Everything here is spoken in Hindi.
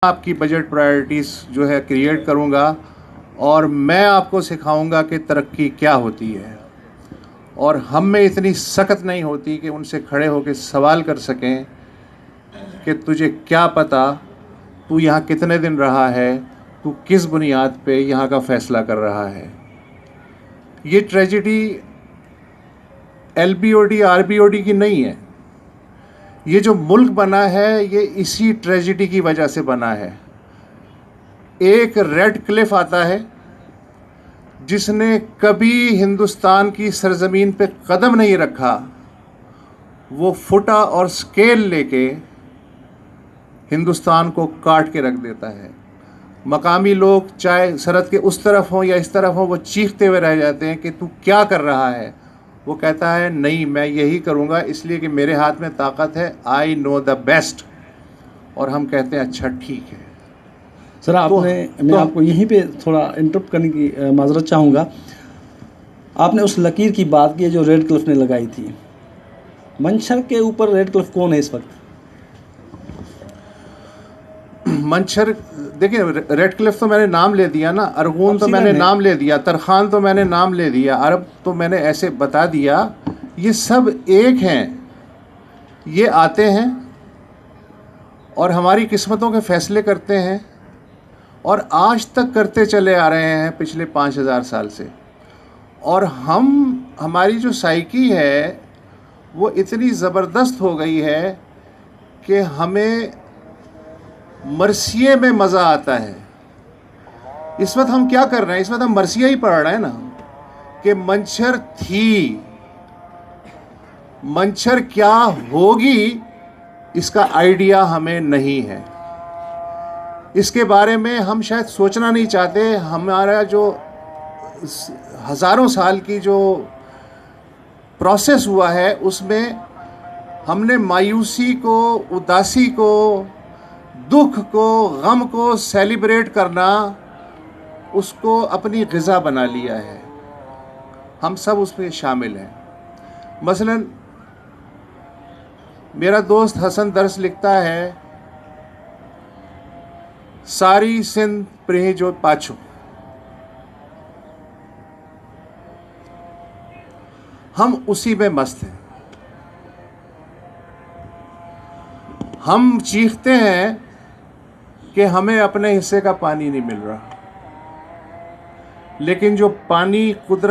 आपकी बजट प्रायोरिटीज़ जो है क्रिएट करूँगा और मैं आपको सिखाऊंगा कि तरक्की क्या होती है। और हम में इतनी सख्त नहीं होती कि उनसे खड़े होकर सवाल कर सकें कि तुझे क्या पता, तू यहाँ कितने दिन रहा है, तू किस बुनियाद पे यहाँ का फ़ैसला कर रहा है। ये ट्रेजेडी LBOD RBOD की नहीं है। ये जो मुल्क बना है ये इसी ट्रेजेडी की वजह से बना है। एक रेड क्लिफ आता है जिसने कभी हिंदुस्तान की सरजमीन पे कदम नहीं रखा, वो फुटा और स्केल लेके हिंदुस्तान को काट के रख देता है। मकामी लोग चाहे सरहद के उस तरफ हों या इस तरफ हों, वो चीखते हुए रह जाते हैं कि तू क्या कर रहा है। वो कहता है नहीं, मैं यही करूँगा इसलिए कि मेरे हाथ में ताकत है, आई नो द बेस्ट। और हम कहते हैं अच्छा ठीक है। सर मैं आपको यहीं पे थोड़ा इंटरप्ट करने की माजरत चाहूँगा। आपने उस लकीर की बात की जो रेड क्लिफ ने लगाई थी। मंशर के ऊपर रेड क्लिफ कौन है इस वक्त? मंशर देखिए, रेड क्लिफ तो मैंने नाम ले दिया ना, अरगून तो मैंने नाम ले दिया, तरखान तो मैंने नाम ले दिया, अरब तो मैंने ऐसे बता दिया। ये सब एक हैं, ये आते हैं और हमारी किस्मतों के फैसले करते हैं और आज तक करते चले आ रहे हैं पिछले 5000 साल से। और हमारी जो साइकी है वो इतनी ज़बरदस्त हो गई है कि हमें मरसिए में मज़ा आता है। इस वक्त हम क्या कर रहे हैं, इस वक्त हम मरसिया ही पढ़ रहे हैं ना कि मंशर थी, मंशर क्या होगी इसका आइडिया हमें नहीं है। इसके बारे में हम शायद सोचना नहीं चाहते। हमारा जो हज़ारों साल की जो प्रोसेस हुआ है उसमें हमने मायूसी को, उदासी को, दुख को, गम को सेलिब्रेट करना, उसको अपनी ग़िज़ा बना लिया है। हम सब उसमें शामिल हैं। मसलन मेरा दोस्त हसन दर्स लिखता है, सारी सिंध प्रेह जो पाछो। हम उसी में मस्त हैं। हम चीखते हैं कि हमें अपने हिस्से का पानी नहीं मिल रहा, लेकिन जो पानी कुदरत